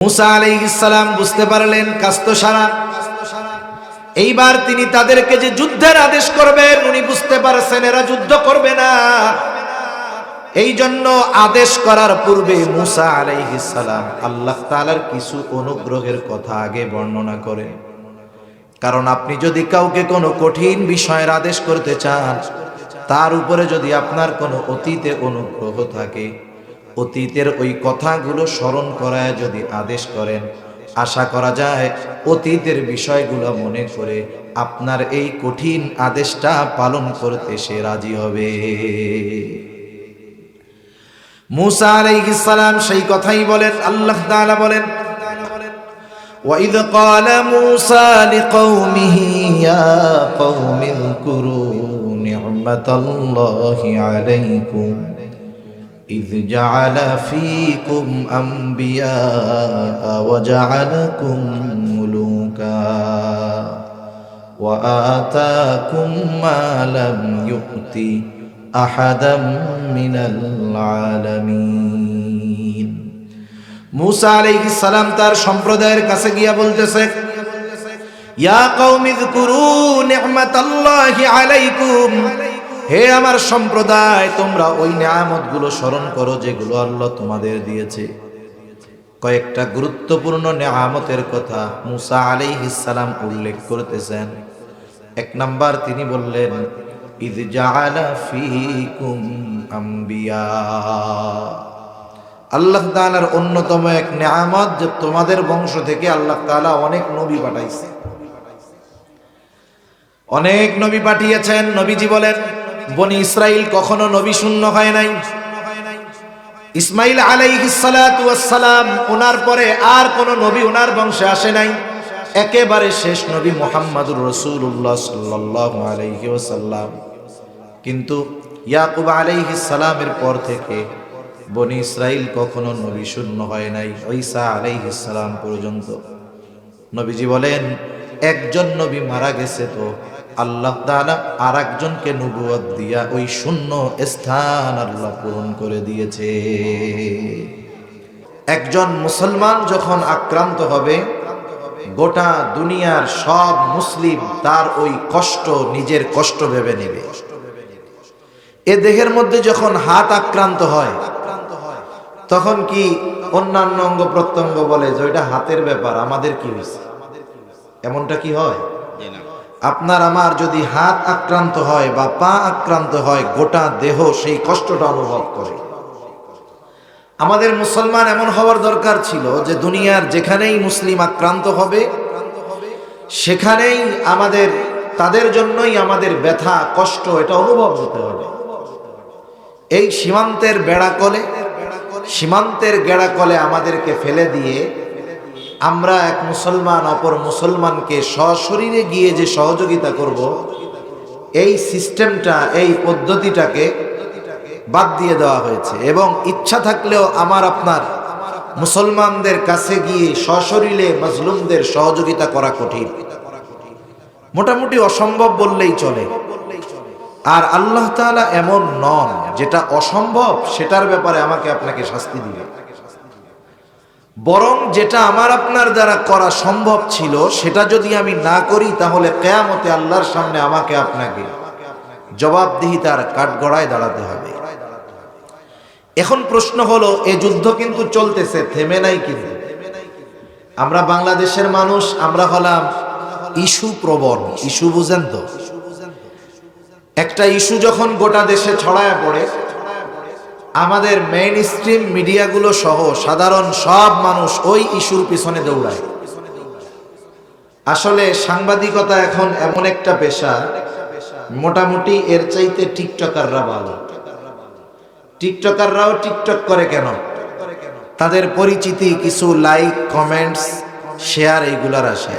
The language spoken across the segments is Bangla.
মুসা আলাইহিস সালাম বুঝতে পারলেন কাজ তো সারা। এইবার তিনি তাদেরকে যে যুদ্ধের আদেশ করবেন উনি বুঝতে পারছেন এরা যুদ্ধ করবে না। এই জন্য আদেশ করার পূর্বে মুসা আলাইহিস সালাম আল্লাহ তাআলার কিছু অনুগ্রহের কথা আগে বর্ণনা করেন। কারণ আপনি যদি কাউকে কোনো কঠিন বিষয়ের আদেশ করতে চান, তার উপরে যদি আপনার কোনো অতীতে অনুগ্রহ থাকে, অতীতের ওই কথাগুলো স্মরণ করায় যদি আদেশ করেন, আশা করা যায় অতীতের বিষয়গুলো মনে করে আপনার এই কঠিন আদেশটা পালন করতে সে রাজি হবে। মুসা আলাইহিস সালাম সেই কথাই বলেন। আল্লাহ তাআলা বলেন, وَإِذْ قَالَ مُوسَى لِقَوْمِهِ يَا قَوْمِ اذْكُرُوا نِعْمَةَ اللَّهِ عَلَيْكُمْ إِذْ جَعَلَ فِيكُمْ أَنْبِيَاءَ وَجَعَلَكُمْ مُلُوكًا وَآتَاكُمْ مَا لَمْ يُؤْتِ أَحَدًا مِنَ الْعَالَمِينَ। মুসা আলাইহিস সালাম তার সম্প্রদায়ের কাছে গিয়া বলতেছে, ইয়া কওমি যকুরু নি'মাতাল্লাহি আলাইকুম, হে আমার সম্প্রদায়, তোমরা ওই নিয়ামতগুলো স্মরণ করো যেগুলো আল্লাহ তোমাদের দিয়েছে। কয়েকটা গুরুত্বপূর্ণ নিয়ামতের কথা মুসা আলাইহিস সালাম উল্লেখ করতেছেন। এক নাম্বার তিনি বললেন, ইয জাআলা ফীকুম আম্বিয়া, আল্লাহ তাআলার অন্যতম এক নিয়ামত যে তোমাদের বংশ থেকে আল্লাহ তাআলা অনেক নবী পাঠাইছে, অনেক নবী পাঠিয়েছেন। নবীজি বলেন, বনি ইসরাইল কখনো নবী শূন্য হয় নাই। ইসমাইল আলাইহিস সালাতু ওয়াস সালাম, ওনার পরে আর কোনো নবী ওনার বংশে আসে নাই। একেবারে শেষ নবী মুহাম্মদুর রাসূলুল্লাহ সাল্লাল্লাহু আলাইহি ওয়াসাল্লাম। কিন্তু ইয়াকুব আলাইহিস সালামের পর থেকে বনি ইসরাইল কখনো নবী শূন্য হয় নাই, ঈসা আলাইহিস সালাম পর্যন্ত। নবীজি বলেন, একজন নবী মারা গেছে তো আল্লাহ তাআলা আরেকজনকে নবুয়ত দিয়া ওই শূন্য স্থান আল্লাহ পূরণ করে দিয়েছে। একজন মুসলমান যখন আক্রান্ত হবে, গোটা দুনিয়ার সব মুসলিম তার ওই কষ্ট নিজের কষ্ট ভেবে নেবে। এ দেহের মধ্যে যখন হাত আক্রান্ত হয়, তখন কি অন্যান্য অঙ্গ প্রত্যঙ্গ বলে যে ওইটা হাতের ব্যাপার, আমাদের কি হয়েছে? এমনটা কি হয়? আপনার আমার যদি হাত আক্রান্ত হয় বা পা আক্রান্ত হয়, গোটা দেহ সেই কষ্টটা অনুভব করে। আমাদের মুসলমান এমন হওয়ার দরকার ছিল যে দুনিয়ার যেখানেই মুসলিম আক্রান্ত হবে সেখানেই আমাদের, তাদের জন্যই আমাদের ব্যথা কষ্ট এটা অনুভব হতে হবে। এই সীমান্তের গেড়াকলে আমাদেরকে ফেলে দিয়ে আমরা এক মুসলমান অপর মুসলমানকে সশরীরে গিয়ে যে সহযোগিতা করব, এই সিস্টেমটা, এই পদ্ধতিটাকে বাদ দিয়ে দেওয়া হয়েছে। এবং ইচ্ছা থাকলেও আমার আপনার মুসলমানদের কাছে গিয়ে সশরীরে মাজলুমদের সহযোগিতা করা কঠিন, মোটামুটি অসম্ভব বললেই চলে। আর আল্লাহ তাআলা এমন নন যেটা অসম্ভব সেটার ব্যাপারে আমাকে আপনাকে শাস্তি দিবে। বরং যেটা আমার আপনার দ্বারা করা সম্ভব ছিল সেটা যদি আমি না করি, তাহলে কিয়ামতে আল্লাহর সামনে আমাকে আপনাকে জবাবদিহিতার কাঠগড়ায় দাঁড়াতে হবে। এখন প্রশ্ন হলো, এই যুদ্ধ কিন্তু চলতেছে, থেমে নাই। কিন্তু আমরা বাংলাদেশের মানুষ, আমরা হলাম ইস্যু প্রবণ। ইস্যু বুঝেন তো? একটা ইস্যু যখন গোটা দেশে ছড়ায় পড়ে, আমাদের মেইন স্ট্রিম মিডিয়াগুলো সহ সাধারণ সব মানুষ ওই ইস্যুর পিছনে দৌড়ায়। আসলে সাংবাদিকতা এখন এমন একটা পেশা, মোটামুটি এর চাইতে টিকটকাররা ভালো। টিকটকাররাও টিকটক করে কেন? তাদের পরিচিতি, কিছু লাইক, কমেন্টস, শেয়ার এইগুলার আসে।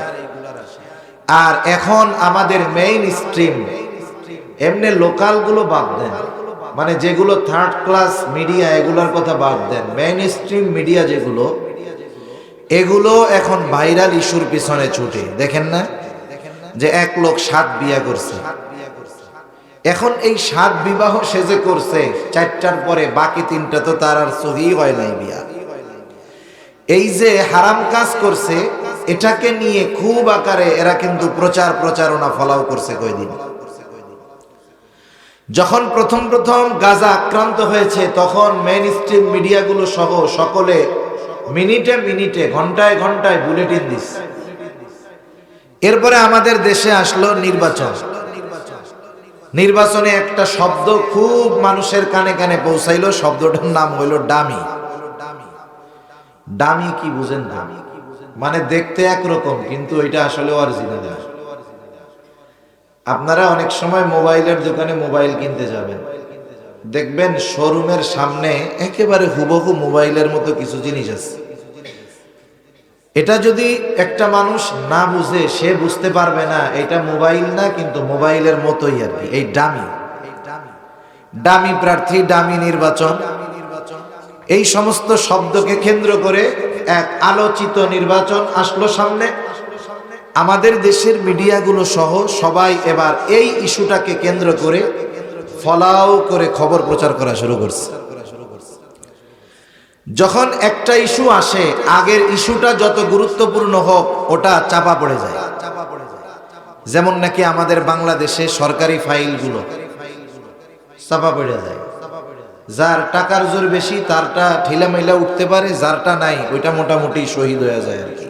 আর এখন আমাদের মেইন স্ট্রিম, এমনি লোকালগুলো বাদ দেন, মানে যেগুলো থার্ড ক্লাস মিডিয়া এগুলোর কথা বাদ দেন, মেইন স্ট্রিম মিডিয়া যেগুলো, এগুলো এখন ভাইরাল ইস্যুর পিছনে ছুটে। দেখেন না যে এক লোক 7 বিয়া করছে, এখন এই 7 বিবাহ সে যে করছে, 4টার পরে বাকি 3টা তো তার আর সহি হয় নাই বিয়া। এই যে হারাম কাজ করছে এটাকে নিয়ে খুব আকারে এরা কিন্তু প্রচারণা ফলাও করছে কয়দিন। যখন প্রথম গাজা আক্রান্ত হয়েছে তখন মেইন স্ট্রিম মিডিয়াগুলো সহ সকলে মিনিটে ঘন্টায় বুলেটিন দিচ্ছে। এরপরে আমাদের দেশে আসলো নির্বাচনে একটা শব্দ খুব মানুষের কানে কানে পৌঁছাইলো, শব্দটার নাম হইল ডামি। ডামি কি বুঝেন? ডামি মানে দেখতে একরকম কিন্তু এটা আসলে অরিজিনাল। আপনারা অনেক সময় মোবাইলের দোকানে মোবাইল কিনতে যাবেন, দেখবেন শোরুমের সামনে একেবারে হুবহু মোবাইলের মতো কিছু জিনিস আছে। এটা যদি একটা মানুষ না বুঝে, সে বুঝতে পারবে না এটা মোবাইল না, কিন্তু মোবাইলের মতোই আর কি। এই ডামি প্রার্থী, ডামি নির্বাচন, এই সমস্ত শব্দকে কেন্দ্র করে এক আলোচিত নির্বাচন আসলো সামনে। আমাদের দেশের মিডিয়াগুলো সহ সবাই এবার এই ইস্যুটাকে কেন্দ্র করে ফলাও করে খবর প্রচার করা শুরু করছে। যখন একটা ইস্যু আসে, আগের ইস্যুটা যত গুরুত্বপূর্ণ হোক ওটা চাপা পড়ে যায়। যেমন নাকি আমাদের বাংলাদেশে সরকারি ফাইলগুলো চাপা পড়ে যায়। যার টাকার জোর বেশি তারটা ঠেলামেলা উঠতে পারে, যারটা নাই ওইটা মোটামুটি শহীদ হয়ে যায় আর কি।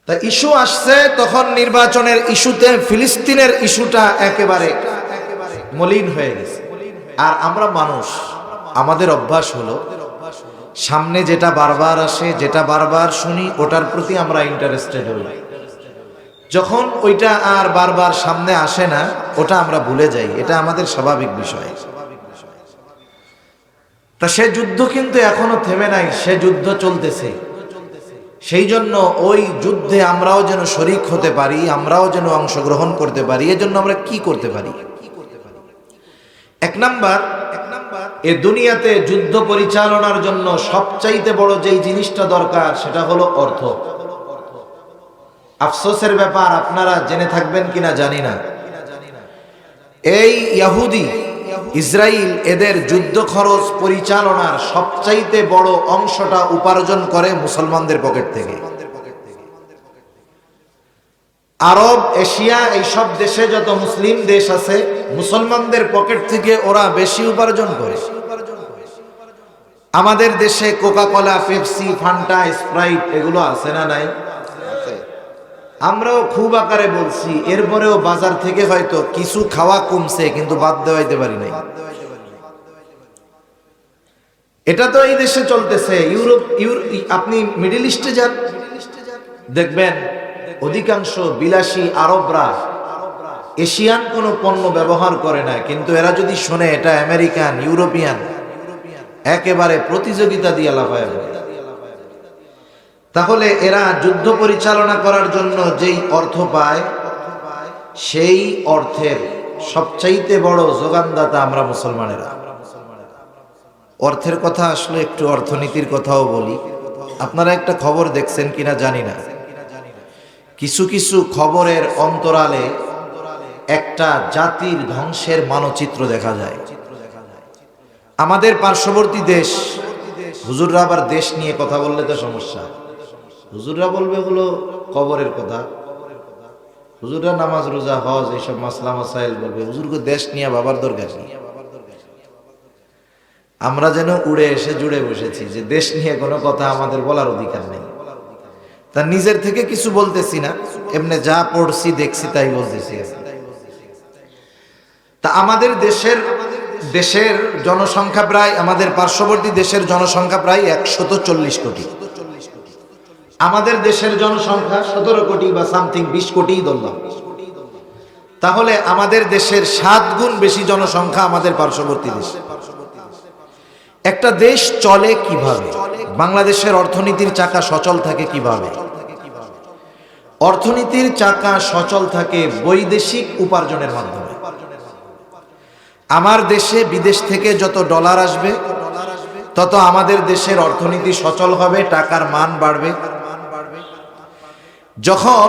তা ইস্যু আসছে, তখন নির্বাচনের ইস্যুতে ফিলিস্তিনের ইস্যুটা একেবারে মলিন হয়ে গেছে। আর আমরা মানুষ, আমাদের অভ্যাস হলো সামনে যেটা বারবার আসে, যেটা বারবার শুনি, ওটার প্রতি আমরা ইন্টারেস্টেড হই। যখন ওইটা আর বারবার সামনে আসে না, ওটা আমরা ভুলে যাই। এটা আমাদের স্বাভাবিক বিষয়। তা সে যুদ্ধ কিন্তু এখনো থেমে নাই, সে যুদ্ধ চলতেছে। সেই জন্য ওই যুদ্ধে আমরাও যেন শরীক হতে পারি, আমরাও যেন অংশগ্রহণ করতে পারি। এজন্য আমরা কি করতে পারি? এক নাম্বার, এ দুনিয়াতে যুদ্ধ পরিচালনার জন্য সবচাইতে বড় যেই জিনিসটা দরকার সেটা হলো অর্থ। আফসোসের ব্যাপার, আপনারা জেনে থাকবেন কিনা জানি না, এই ইহুদি ইসরায়েল এদের যুদ্ধ খরচ পরিচালনার সবচাইতে বড় অংশটা উপার্জন করে মুসলমানদের পকেট থেকে। আরব, এশিয়া এইসব দেশে যত মুসলিম দেশ আছে, মুসলমানদের পকেট থেকে ওরা বেশি উপার্জন করে। আমাদের দেশে কোকা-কোলা, পেপসি, ফান্টা, স্প্রাইট এগুলো আছে না নাই? আমরাও খুব আকারে বলছি, এরপরেও বাজার থেকে হয়তো কিছু খাওয়া কমছে, কিন্তু বাদ দেওয়াইতে পারি নাই। এটা তো এই দেশে চলতেছে। আপনি মিডল ইস্টে যান, দেখবেন অধিকাংশ বিলাসী আরবরা এশিয়ান কোনো পণ্য ব্যবহার করে না, কিন্তু এরা যদি শোনে এটা আমেরিকান, ইউরোপিয়ান, একেবারে প্রতিযোগিতা দিয়ে লাফায়। তাহলে এরা যুদ্ধ পরিচালনা করার জন্য যেই অর্থ পায়, সেই অর্থের সবচাইতে বড় যোগানদাতা আমরা মুসলমানেরা। অর্থের কথা আসলে একটু অর্থনীতির কথাও বলি। আপনারা একটা খবর দেখছেন কিনা জানি না, কিছু কিছু খবরের অন্তরালে একটা জাতির ধ্বংসের মানচিত্র দেখা যায়। আমাদের পার্শ্ববর্তী দেশ, হুজুররা আবার দেশ নিয়ে কথা বললে তো সমস্যা। হুজুররা বলবে হলো কবরের কথা, হুজুররা নামাজ, রোজা, হজ এইসব মাসলা মাসাইল বলবে, হুজুরকে দেশ নিয়ে বাবার দরকার নেই। আমরা যেন উড়ে এসে জুড়ে বসেছি যে দেশ নিয়ে কোনো কথা আমাদের বলার অধিকার নেই। তা নিজের থেকে কিছু বলতেছি না, এমনি যা পড়ছি দেখছি তাই বলতেছি। তা আমাদের দেশের জনসংখ্যা প্রায়, আমাদের পার্শ্ববর্তী দেশের জনসংখ্যা প্রায় 140 কোটি। আমাদের দেশের জনসংখ্যা 17 কোটি বা সামথিং 20 কোটিই ধরলাম। তাহলে আমাদের দেশের 7 গুণ বেশি জনসংখ্যা আমাদের পার্শ্ববর্তী দেশ। একটা দেশ চলে কিভাবে? বাংলাদেশের অর্থনীতির চাকা সচল থাকে কিভাবে? অর্থনীতির চাকা সচল থাকে বৈদেশিক উপার্জনের মাধ্যমে। আমার দেশে বিদেশ থেকে যত ডলার আসবে, তত আমাদের দেশের অর্থনীতি সচল হবে, টাকার মান বাড়বে। যখন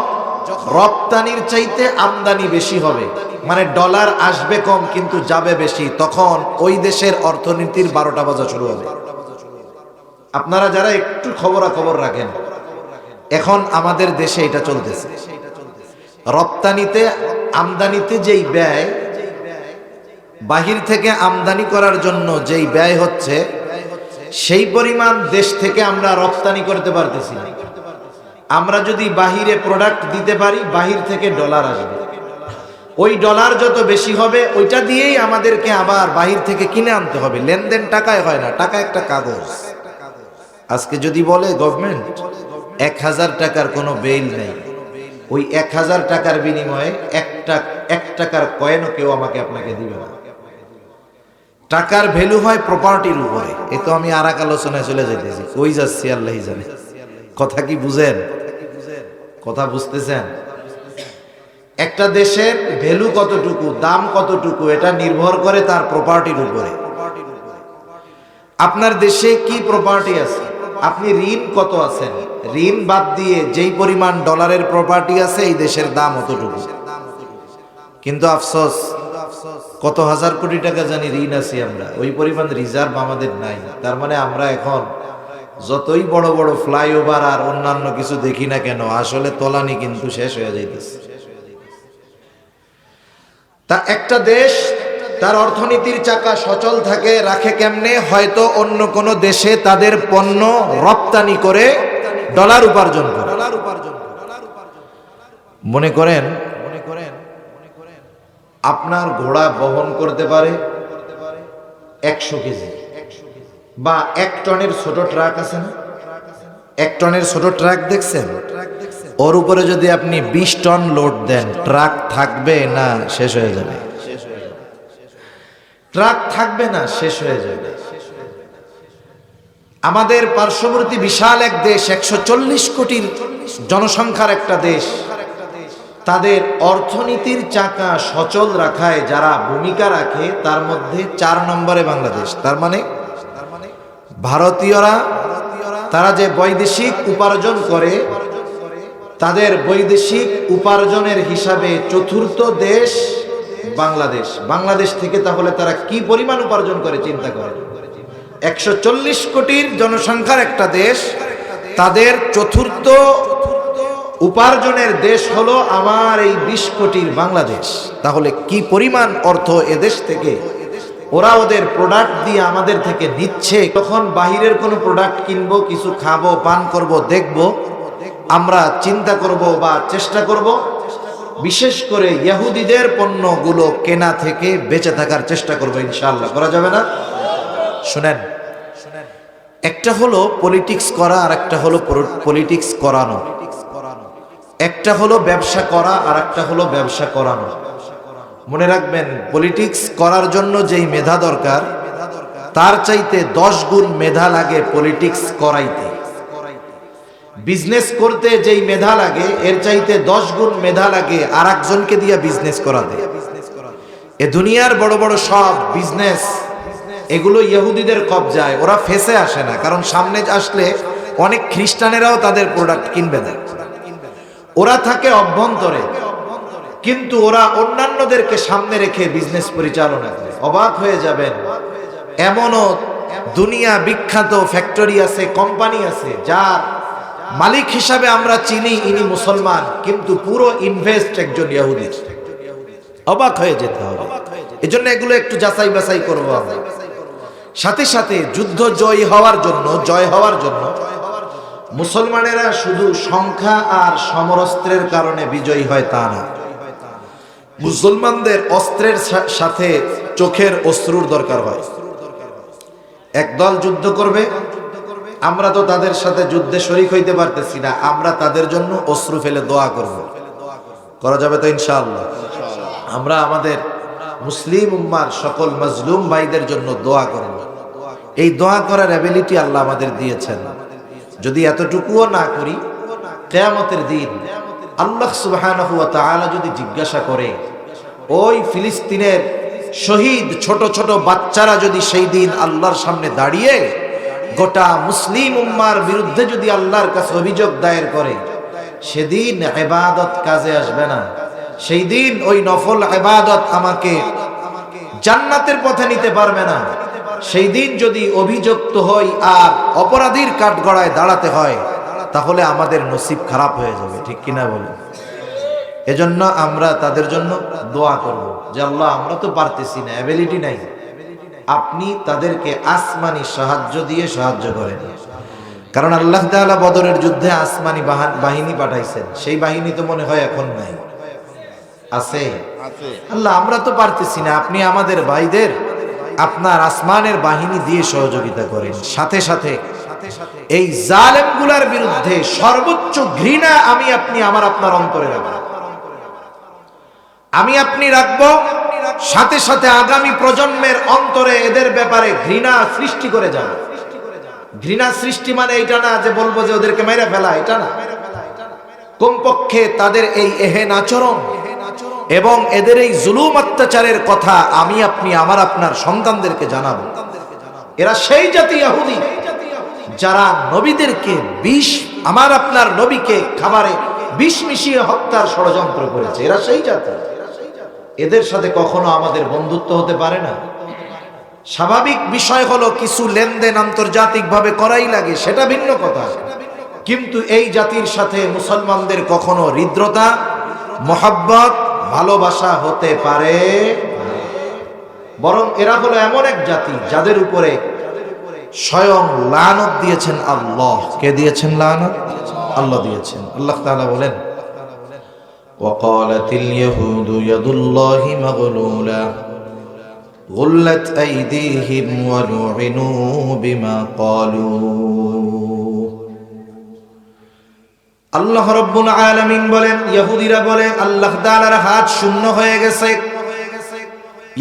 রপ্তানির চাইতে আমদানি বেশি হবে, মানে ডলার আসবে কম কিন্তু যাবে বেশি, তখন ওই দেশের অর্থনীতির 12টা বাজা শুরু হবে। আপনারা যারা একটু খবরাখবর রাখেন, এখন আমাদের দেশে এটা চলতেছে, রপ্তানিতে আমদানিতে যেই ব্যয়, বাহির থেকে আমদানি করার জন্য যেই ব্যয় হচ্ছে, সেই পরিমাণ দেশ থেকে আমরা রপ্তানি করতে পারতেছি না। আমরা যদি বাহিরে প্রোডাক্ট দিতে পারি, বাহির থেকে ডলার আসবে, ওই ডলার যত বেশি হবে ওইটা দিয়েই আমাদেরকে আবার বাহির থেকে কিনে আনতে হবে। লেনদেন টাকায় হয় না, টাকা একটা কাগজ। আজকে যদি বলে গভর্নমেন্ট 1000 টাকার কোনো বেইল নেই, ওই 1000 টাকার বিনিময়ে এক টাকার কয়েনও কেউ আমাকে আপনাকে দিবে না। টাকার ভ্যালু হয় প্রপার্টির উপরে। এ তো আমি আর এক আলোচনায় চলে যেতেছি, কই যাচ্ছি আল্লাহই জানে। কথা কি বুঝেন? কথা বুঝতেছেন? একটা দেশের ভ্যালু কতটুকু, দাম কতটুকু, এটা নির্ভর করে তার প্রপার্টির উপরে। আপনার দেশে কি প্রপার্টি আছে, আপনি ঋণ কত আছেন, ঋণ বাদ দিয়ে যেই পরিমাণ ডলারের প্রপার্টি আছে এই দেশের দাম অতটুকু। কিন্তু আফসোস, কত হাজার কোটি টাকা জানি ঋণ আছি আমরা, ওই পরিমাণ রিজার্ভ আমাদের নাই। তার মানে আমরা এখন যতই বড় বড় ফ্লাইওভার আর অন্যান্য কিছু দেখি না কেন, আসলে তলানি কিন্তু শেষ হয়ে যাইতেছে। তা একটা দেশ তার অর্থনীতির চাকা সচল থাকে রাখে কেমনে? হয়তো অন্য কোন দেশে তাদের পণ্য রপ্তানি করে ডলার উপার্জন করে। মনে করেন আপনার ঘোড়া বহন করতে পারে 100 কেজি বা 1 টনের ছোট ট্রাক আছে না, 1 টনের ছোট ট্রাক দেখছেন? ওর উপরে যদি আপনি 20 টন লোড দেন, ট্রাক থাকবে না শেষ হয়ে যাবে? ট্রাক থাকবে না, শেষ হয়ে যাবে। আমাদের পার্শ্ববর্তী বিশাল এক দেশ, 140 কোটির জনসংখ্যার একটা দেশ, তাদের অর্থনীতির চাকা সচল রাখায় যারা ভূমিকা রাখে তার মধ্যে 4 নম্বরে বাংলাদেশ। তার মানে ভারতীয়রা তারা যে বৈদেশিক উপার্জন করে, তাদের বৈদেশিক উপার্জনের হিসাবে 4র্থ দেশ বাংলাদেশ। বাংলাদেশ থেকে তাহলে তারা কি পরিমাণ উপার্জন করে চিন্তা করেন। 140 কোটির জনসংখ্যার একটা দেশ, তাদের 4র্থ উপার্জনের দেশ হলো আমার এই 20 কোটির বাংলাদেশ। তাহলে কি পরিমাণ অর্থ এদেশ থেকে ওরা ওদের প্রোডাক্ট দিয়ে আমাদের থেকে নিচ্ছে। তখন বাহিরের কোনো প্রোডাক্ট কিনবো, কিছু খাবো, পান করব, দেখব, আমরা চিন্তা করব বা চেষ্টা করব বিশেষ করে ইহুদিদের পণ্যগুলো কেনা থেকে বেঁচে থাকার চেষ্টা করব। ইনশাআল্লাহ করা যাবে না? শুনেন, একটা হলো পলিটিক্স করা আর একটা হলো পলিটিক্স করানো। একটা হলো ব্যবসা করা আর একটা হলো ব্যবসা করানো। মনে রাখবেন, পলিটিক্স করার জন্য যেই মেধা দরকার তার চাইতে 10 গুণ মেধা লাগে পলিটিক্স করাইতে। বিজনেস করতে যেই মেধা লাগে এর চাইতে 10 গুণ মেধা লাগে আর একজনকে দিয়ে বিজনেস করাতে। এ দুনিয়ার বড় বড় সব বিজনেস এগুলো ইহুদিদের কবজায়, ওরা ফেসে আসে না, কারণ সামনে আসলে অনেক খ্রিস্টানেরাও তাদের প্রোডাক্ট কিনবে না। ওরা থাকে অভ্যন্তরে, কিন্তু ওরা অন্যান্যদেরকে সামনে রেখে বিজনেস পরিচালনা করে। অবাক হয়ে যাবেন, এমনও দুনিয়া বিখ্যাত ফ্যাক্টরি আছে, কোম্পানি আছে যার মালিক হিসাবে আমরা চিনি ইনি মুসলমান, কিন্তু পুরো ইনভেস্ট একজন ইহুদি। অবাক হয়ে যেতে হবে। এজন্য এগুলো একটু যাচাই বাছাই করবো আমরা। সাথে সাথে যুদ্ধ জয় হওয়ার জন্য মুসলমানেরা শুধু সংখ্যা আর সমরস্ত্রের কারণে বিজয়ী হয় তা না। মুসলমানদের অস্ত্রের সাথে চোখের অশ্রুর দরকার হয়। একদল যুদ্ধ করবে, আমরা তো তাদের সাথে যুদ্ধে শরীক হইতে পারতেছি না, আমরা তাদের জন্য অশ্রু ফেলে দোয়া করব। করা যাবে তো ইনশাআল্লাহ? আমরা আমাদের মুসলিম উম্মার সকল মাজলুম ভাইদের জন্য দোয়া করব। এই দোয়া করার অ্যাবিলিটি আল্লাহ আমাদের দিয়েছেন। যদি এতটুকুও না করি, কিয়ামতের দিন আল্লাহ সুবহানাহু ওয়া তাআলা যদি জিজ্ঞাসা করে, ওই ফিলিস্তিনের শহীদ ছোট ছোট বাচ্চারা যদি সেই দিন আল্লাহর সামনে দাঁড়িয়ে গোটা মুসলিম উম্মার বিরুদ্ধে যদি আল্লাহর কাছে অভিযোগ দায়ের করে, সেদিন ইবাদত কাজে আসবে না। সেই দিন ওই নফল ইবাদত আমাকে জান্নাতের পথে নিতে পারবে না। সেই দিন যদি অভিযুক্ত হই আর অপরাধীর কাঠগড়ায় দাঁড়াতে হয়, তাহলে আমাদের নসিব খারাপ হয়ে যাবে, ঠিক কিনা বলেন? এজন্য আমরা তাদের জন্য দোয়া করব যে আল্লাহ, আমরা তো পারতেছি না, অ্যাবিলিটি নাই, আপনি তাদেরকে আসমানি সাহায্য দিয়ে সাহায্য করেন। কারণ আল্লাহ তাআলা বদরের যুদ্ধে আসমানি বাহিনী পাঠাইছেন, সেই বাহিনী তো মনে হয় এখন নাই, আছে? আল্লাহ, আমরা তো পারতেছি না, আপনি আমাদের ভাইদের আপনার আসমানের বাহিনী দিয়ে সহযোগিতা করেন। সাথে সাথে এই জালেমগুলার বিরুদ্ধে সর্বোচ্চ ঘৃণা আমি আপনি আপনার অন্তরে রাখবো, আমি আপনি রাখবো। সাথে সাথে আগামী প্রজন্মের অন্তরে এদের ব্যাপারে ঘৃণা সৃষ্টি করে যাবে। ঘৃণা সৃষ্টি মানে এটা না যে বলবো যে ওদেরকে মেরে ফেলা, এটা না। কমপক্ষে তাদের এই এহেন আচরণ এবং এদের এই জুলুম অত্যাচারের কথা আমি আপনি আপনার সন্তানদেরকে জানাবো। এরা সেই জাতি ইহুদি যারা নবীদেরকে বিষ, আপনার নবীকে খাবারে বিষ মিশিয়ে হত্যার ষড়যন্ত্র করেছে। এরা সেই জাতি, এদের সাথে কখনো আমাদের বন্ধুত্ব হতে পারে না। স্বাভাবিক বিষয় হলো কিছু লেনদেন আন্তর্জাতিকভাবে করাই লাগে, সেটা ভিন্ন কথা, কিন্তু এই জাতির সাথে মুসলমানদের কখনো হৃদ্রতা, মহব্বত, ভালোবাসা হতে পারে, বরং এরা হলো এমন এক জাতি যাদের উপরে স্বয়ং লানত দিয়েছেন আল্লাহ। কে দিয়েছেন লানত? আল্লাহ দিয়েছেন। আল্লাহ তাআলা বলেন, وقالت اليهود يد الله مغلولة غلت أيديهم ولعنوا بما قالوا। আল্লাহ রাব্বুল আলামিন বলেন, ইহুদিরা বলে আল্লাহ তাআলার হাত শূন্য হয়ে গেছে।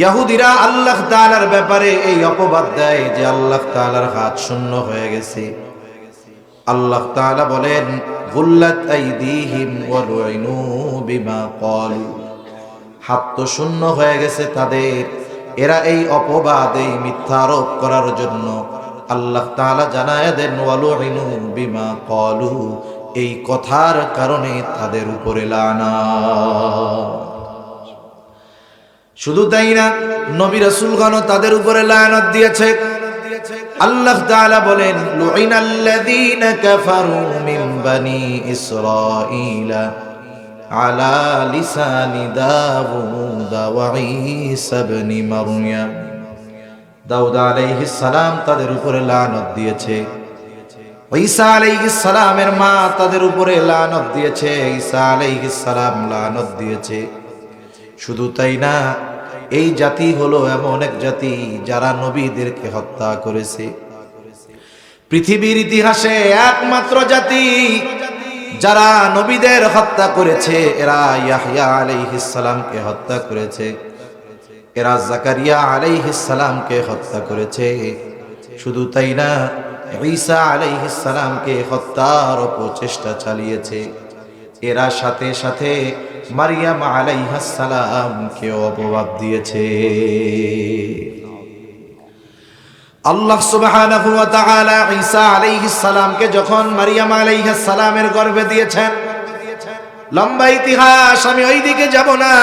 ইহুদিরা আল্লাহ তাআলার ব্যাপারে এই অপবাদ দেয় যে আল্লাহ তাআলার হাত শূন্য হয়ে গেছে। আল্লাহ তাআলা বলেন, গুল্লাত আইদিহিম ওয়া লুইনু বিমা ক্বালু, হাত তো শূন্য হয়ে গেছে তাদের। এরা এই অপবাদ, এই মিথ্যা আরোপ করার জন্য আল্লাহ তাআলা জানায় দেন, ওয়া লুইনু বিমা ক্বালু, এই কথার কারণে তাদের উপরে লানাত। শুধু তাই না, নবী রাসূলগণ তাদের উপরে লানত দিয়েছে। আল্লাহ তাআলা বলেন, লুইনাল্লাযীনা কাফারু মিন বানি ইসরাঈলা আলা লিসানি দাউদ ওয়া ঈসা ইবনে মারইয়াম। দাউদ আলাইহিস সালাম তাদের উপরে লানত দিয়েছে, ঈসা আলাইহিস সালামের মা তাদের উপরে লানত দিয়েছে, ঈসা আলাইহিস সালাম লানত দিয়েছে। শুধু তাই না, এই জাতি হলো এমন এক জাতি যারা নবীদেরকে হত্যা করেছে। পৃথিবীর ইতিহাসে একমাত্র জাতি যারা নবীদের হত্যা করেছে, এরা ইয়াহইয়া আলাইহিস সালামকে হত্যা করেছে, এরা জাকারিয়া আলাইহিস সালামকে হত্যা করেছে। শুধু তাই না, ঈসা আলাইহিস সালামকে হত্যার প্রচেষ্টা চালিয়েছে। এরা সাথে সাথে মারিয়াম আলাইহিস সালামকে অপবাদ দিয়েছে। আল্লাহ সুবহানাহু ওয়া তাআলা ঈসা আলাইহিস সালামকে যখন মারিয়াম আলাইহিস সালামের গর্ভে দিয়েছেন, লম্বা ইতিহাস, আমি ওই দিকে যাব না।